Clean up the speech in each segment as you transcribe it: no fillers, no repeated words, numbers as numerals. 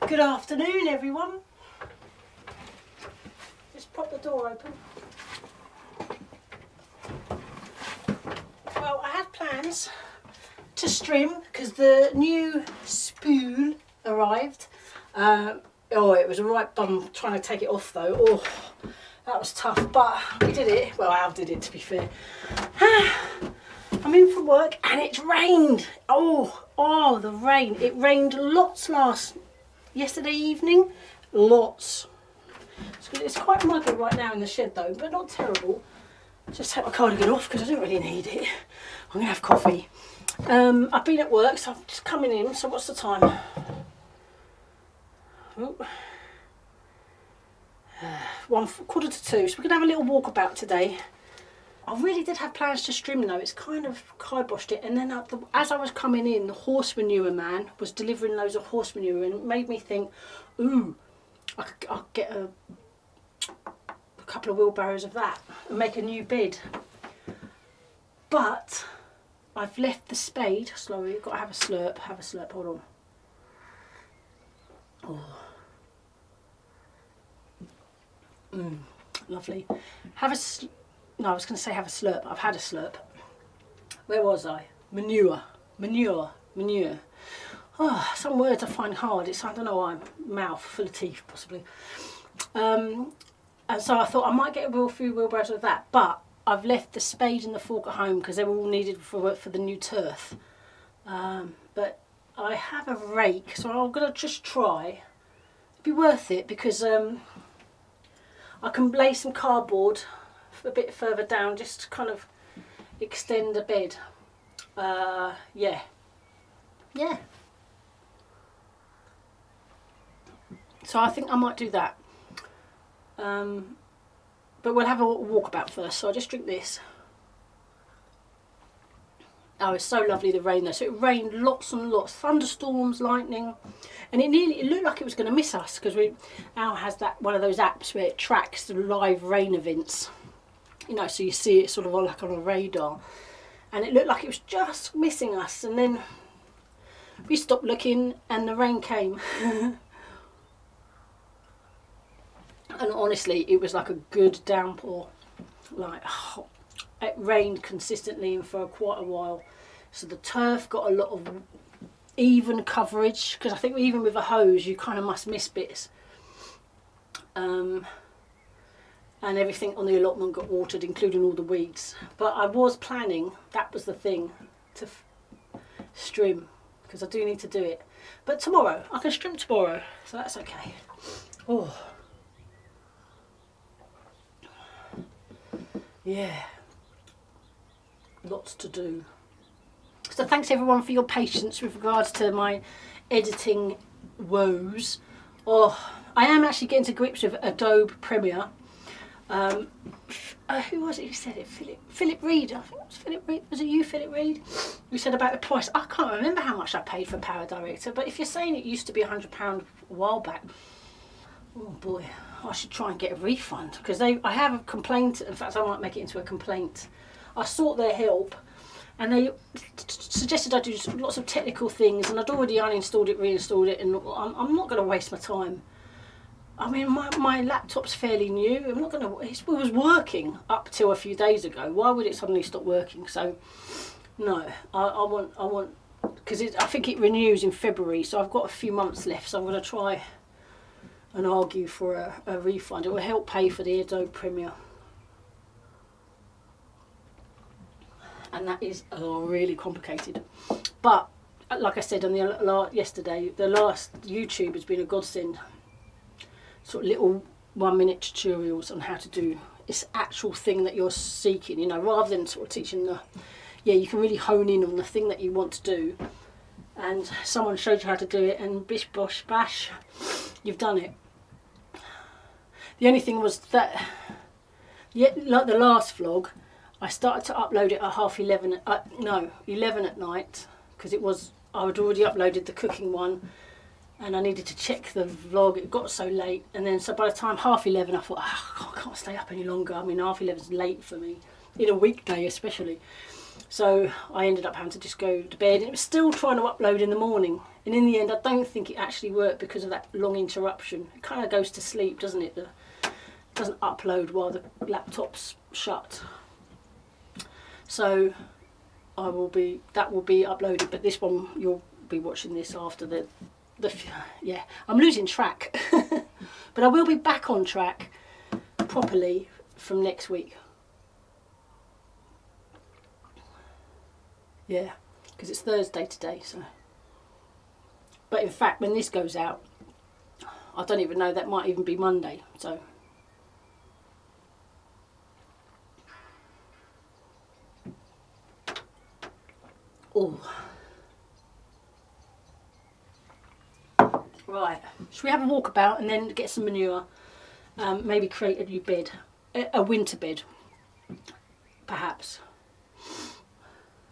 Good afternoon, everyone. Just pop the door open. Well, I had plans to strim because the new spool arrived. Oh, it was a right bum trying to take it off though. Oh, that was tough, but we did it. Well, Al did it, to be fair. I'm in from work and it's rained. Oh, the rain. It rained lots yesterday evening. Lots. It's quite muggy right now in the shed though, but not terrible. Just take my cardigan off because I don't really need it. I'm going to have coffee. I've been at work, so I'm just coming in. So what's the time? Oh. 1:45. So we're going to have a little walkabout today. I really did have plans to strim though. It's kind of kiboshed it. And then as I was coming in, the horse manure man was delivering loads of horse manure, and it made me think, ooh, I'll get a couple of wheelbarrows of that and make a new bed. But I've left the spade. Slowly, got to have a slurp. Hold on. Oh. Lovely. No, I was going to say have a slurp. I've had a slurp. Where was I? Manure. Oh, some words I find hard. I don't know why. Mouth full of teeth, possibly. And so I thought I might get a few wheelbarrows of that, but I've left the spade and the fork at home because they were all needed for the new turf. But I have a rake, so I'm going to just try. It'd be worth it because I can lay some cardboard a bit further down, just to kind of extend the bed. Yeah. So I think I might do that. But we'll have a walkabout first. So I'll just drink this. Oh, it's so lovely, the rain though. So it rained lots and lots, thunderstorms, lightning, and it looked like it was going to miss us because Al has one of those apps where it tracks the live rain events. You know, so you see it sort of like on a radar, and it looked like it was just missing us, and then we stopped looking and the rain came. And honestly, it was like a good downpour. It rained consistently and for quite a while, so the turf got a lot of even coverage, because I think even with a hose you kind of must miss bits. And everything on the allotment got watered, including all the weeds. But I was planning, that was the thing, to strim, because I do need to do it. But tomorrow, I can strim tomorrow, so that's okay. Oh. Yeah. Lots to do. So thanks everyone for your patience with regards to my editing woes. Oh, I am actually getting to grips with Adobe Premiere. Who was it who said it? Philip Reed. I think it was Philip Reed. Was it you, Philip Reed? Who said about the price? I can't remember how much I paid for Power Director, but if you're saying it used to be £100 a while back, oh boy, I should try and get a refund, because I have a complaint. In fact, I might make it into a complaint. I sought their help, and they suggested I do lots of technical things, and I'd already uninstalled it, reinstalled it, and I'm not going to waste my time. I mean, my laptop's fairly new. I'm not going to. It was working up till a few days ago. Why would it suddenly stop working? So, no, I want because I think it renews in February. So I've got a few months left. So I'm going to try and argue for a refund. It will help pay for the Adobe Premiere, and that is really complicated. But like I said on yesterday, the last YouTube has been a godsend. Sort of little 1-minute tutorials on how to do this actual thing that you're seeking, you know, rather than sort of teaching you can really hone in on the thing that you want to do, and someone showed you how to do it and bish bosh bash, you've done it. The only thing was that, like the last vlog, I started to upload it at 11 at night, because I had already uploaded the cooking one, and I needed to check the vlog. It got so late, and then so by the time 11:30, I thought, I can't stay up any longer. I mean, 11:30 is late for me, in a weekday especially. So I ended up having to just go to bed, and it was still trying to upload in the morning. And in the end, I don't think it actually worked because of that long interruption. It kind of goes to sleep, doesn't it? It doesn't upload while the laptop's shut. So that will be uploaded, but this one you'll be watching this after the yeah. I'm losing track, but I will be back on track properly from next week. Yeah, because it's Thursday today, so. But in fact, when this goes out, I don't even know, that might even be Monday, so. Oh. Right, should we have a walkabout and then get some manure? Maybe create a new bed, a winter bed, perhaps.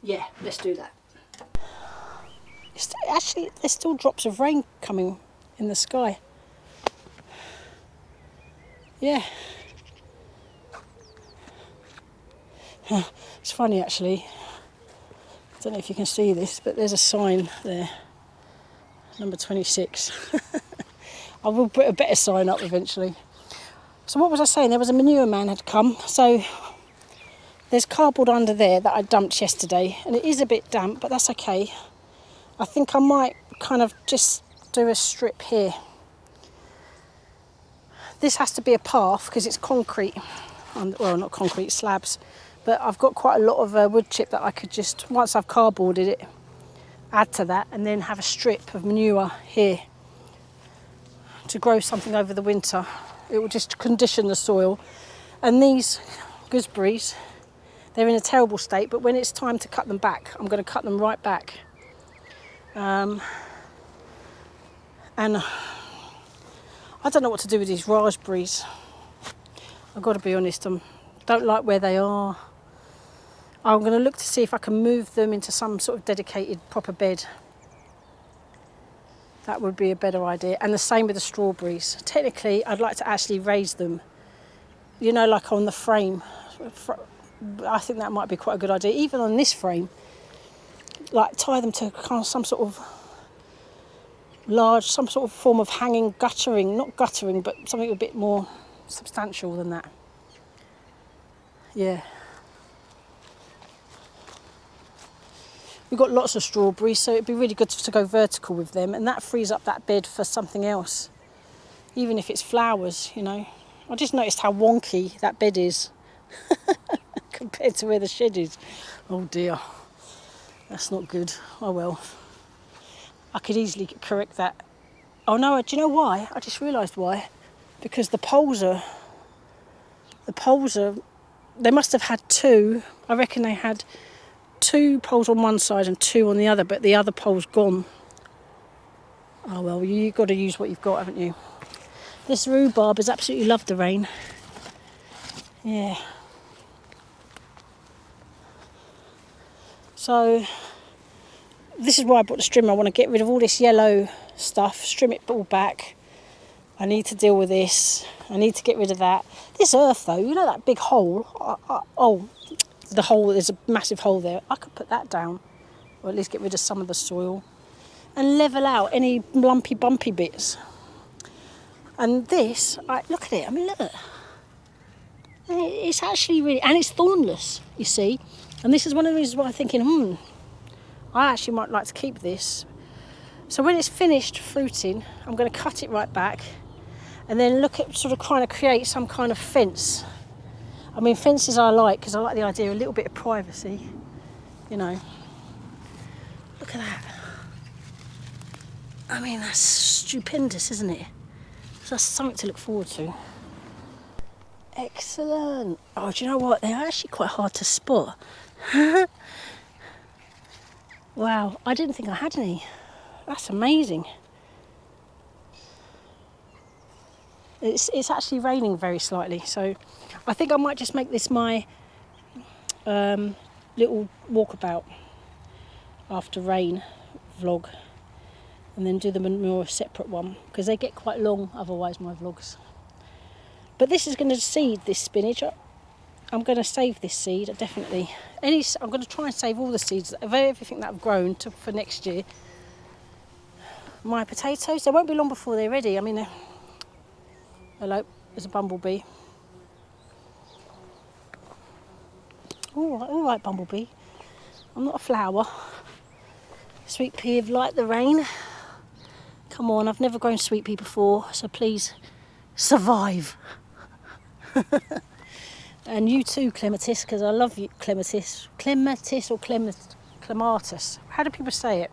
Yeah, let's do that. Actually, there's still drops of rain coming in the sky. Yeah. It's funny actually. I don't know if you can see this, but there's a sign there. Number 26. I will put a better sign up eventually. So what was I saying? There was a manure man had come. So there's cardboard under there that I dumped yesterday, and it is a bit damp, but that's okay. I think I might kind of just do a strip here. This has to be a path because it's concrete. Well, not concrete, slabs. But I've got quite a lot of wood chip that I could just, once I've cardboarded it, add to that and then have a strip of manure here to grow something over the winter. It will just condition the soil. And these gooseberries, they're in a terrible state, but when it's time to cut them back, I'm going to cut them right back. And I don't know what to do with these raspberries. I've got to be honest, I don't like where they are. I'm going to look to see if I can move them into some sort of dedicated proper bed. That would be a better idea. And the same with the strawberries. Technically, I'd like to actually raise them, you know, like on the frame. I think that might be quite a good idea. Even on this frame, like tie them to kind of some sort of some sort of form of hanging guttering. Not guttering, but something a bit more substantial than that. Yeah. We've got lots of strawberries, so it'd be really good to go vertical with them, and that frees up that bed for something else, even if it's flowers, you know. I just noticed how wonky that bed is compared to where the shed is. Oh dear, that's not good. Oh well, I could easily correct that. Oh no, do you know why? I just realised why. Because the poles are, they must have had two. I reckon they had 2 poles on one side and 2 on the other, but the other pole's gone. Oh well, you've got to use what you've got, haven't you? This rhubarb has absolutely loved the rain. Yeah. So this is why I bought the strim. I want to get rid of all this yellow stuff, trim it all back. I need to deal with this. I need to get rid of that. This earth though, you know that big hole? The hole, there's a massive hole there. I could put that down, or at least get rid of some of the soil and level out any lumpy bumpy bits. And this, look at it, I mean look, it's actually really, and it's thornless, you see. And this is one of the reasons why I'm thinking, I actually might like to keep this. So when it's finished fruiting, I'm going to cut it right back and then look at sort of trying to create some kind of fence. I mean, fences I like because I like the idea of a little bit of privacy, you know. Look at that. I mean, that's stupendous, isn't it? So that's something to look forward to. Excellent. Oh, do you know what? They're actually quite hard to spot. Wow, I didn't think I had any. That's amazing. It's actually raining very slightly, so I think I might just make this my little walkabout after rain vlog, and then do them a more separate one because they get quite long otherwise, my vlogs. But this is going to seed this spinach. I'm going to save this seed, definitely. I'm going to try and save all the seeds of everything that I've grown for next year. My potatoes, they won't be long before they're ready. I mean, hello, there's a bumblebee. All right, bumblebee. I'm not a flower. Sweet pea have liked the rain. Come on, I've never grown sweet pea before, so please survive. And you too, clematis, because I love you, clematis. Clematis or clematis. How do people say it?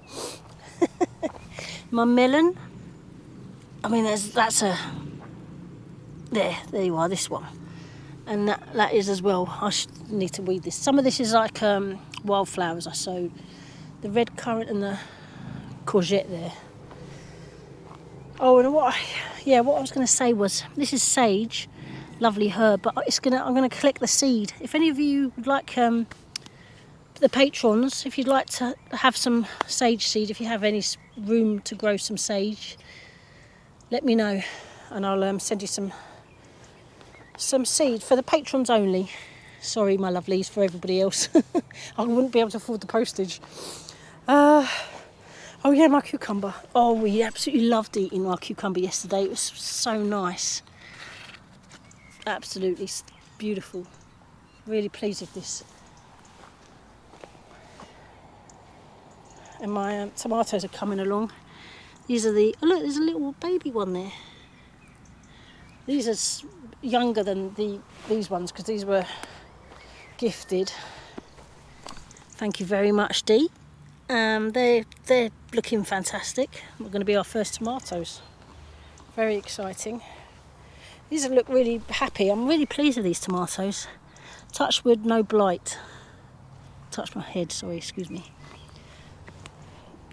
My melon. I mean, that's a... There you are, this one. And that is as well. I need to weed this. Some of this is like wildflowers I sowed. The red currant and the courgette there. Oh, and what I was going to say was, this is sage, lovely herb, but I'm going to collect the seed. If any of you would like, the patrons, if you'd like to have some sage seed, if you have any room to grow some sage, let me know, and I'll send you some seed for the patrons only. Sorry, my lovelies, for everybody else. I wouldn't be able to afford the postage. Oh yeah, my cucumber. Oh, we absolutely loved eating our cucumber yesterday. It was so nice. Absolutely beautiful. Really pleased with this. And my tomatoes are coming along. These are oh look, there's a little baby one there. These are younger than these ones because these were gifted. Thank you very much, Dee. They're looking fantastic. We're going to be our first tomatoes. Very exciting. These look really happy. I'm really pleased with these tomatoes. Touch wood, no blight. Touch my head, sorry, excuse me.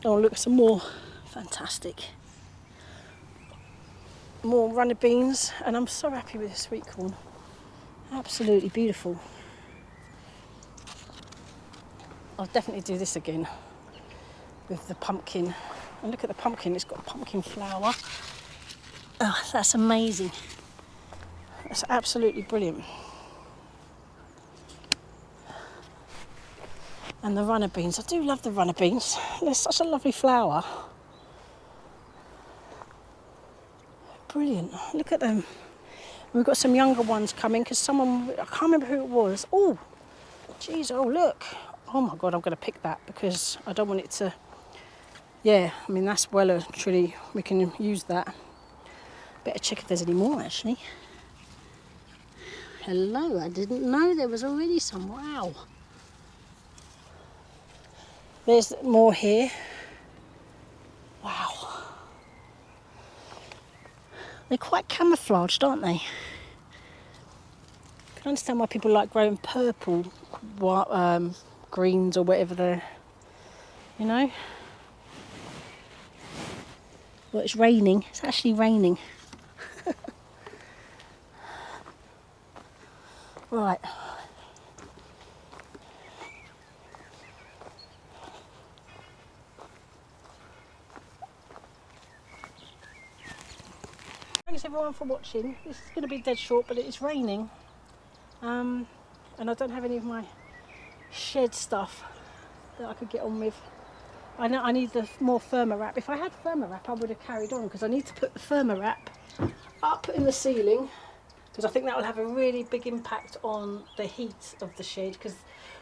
Oh, look, some more. Fantastic. More runner beans, and I'm so happy with the sweet corn. Absolutely beautiful. I'll definitely do this again with the pumpkin. And look at the pumpkin, it's got pumpkin flower. Oh, that's amazing. That's absolutely brilliant. And the runner beans, I do love the runner beans. They're such a lovely flower. Brilliant, look at them. We've got some younger ones coming because I can't remember who it was. Oh, geez, oh look. Oh my God, I'm going to pick that because I don't want it to... Yeah, I mean, that's well and truly, we can use that. Better check if there's any more, actually. Hello, I didn't know there was already some. Wow. There's more here. Wow. They're quite camouflaged, aren't they? I can understand why people like growing purple, greens or whatever they're, you know. Well, it's raining. It's actually raining. Right. Thanks everyone for watching. This is going to be dead short, but it's raining. And I don't have any of my shed stuff that I could get on with. I know I need the more firmer wrap. If I had firmer wrap, I would have carried on because I need to put the firmer wrap up in the ceiling because I think that will have a really big impact on the heat of the shed because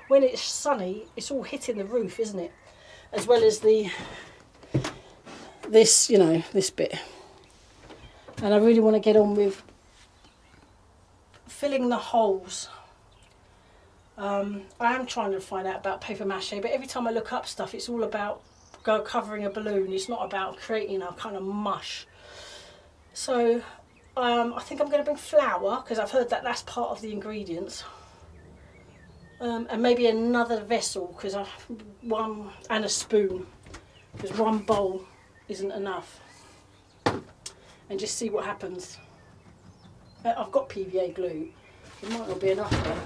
when it's sunny, it's all hitting the roof, isn't it? As well as this, you know, this bit. And I really want to get on with filling the holes. I am trying to find out about paper mache, but every time I look up stuff, it's all about covering a balloon. It's not about creating a kind of mush. So I think I'm going to bring flour because I've heard that that's part of the ingredients. And maybe another vessel because and a spoon because one bowl isn't enough. And just see what happens. I've got PVA glue. It might not be enough though.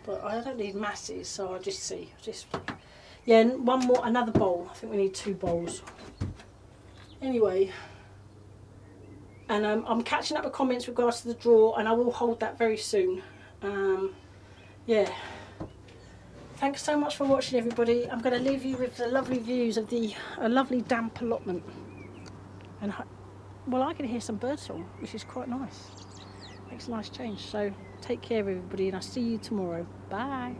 But I don't need masses, so I'll just see. Yeah, and another bowl. I think we need 2 bowls. Anyway, and I'm catching up with comments with regards to the drawer, and I will hold that very soon. yeah. Thanks so much for watching, everybody. I'm going to leave you with the lovely views of a lovely damp allotment. And well, I can hear some birdsong, which is quite nice. Makes a nice change. So take care, everybody, and I'll see you tomorrow. Bye.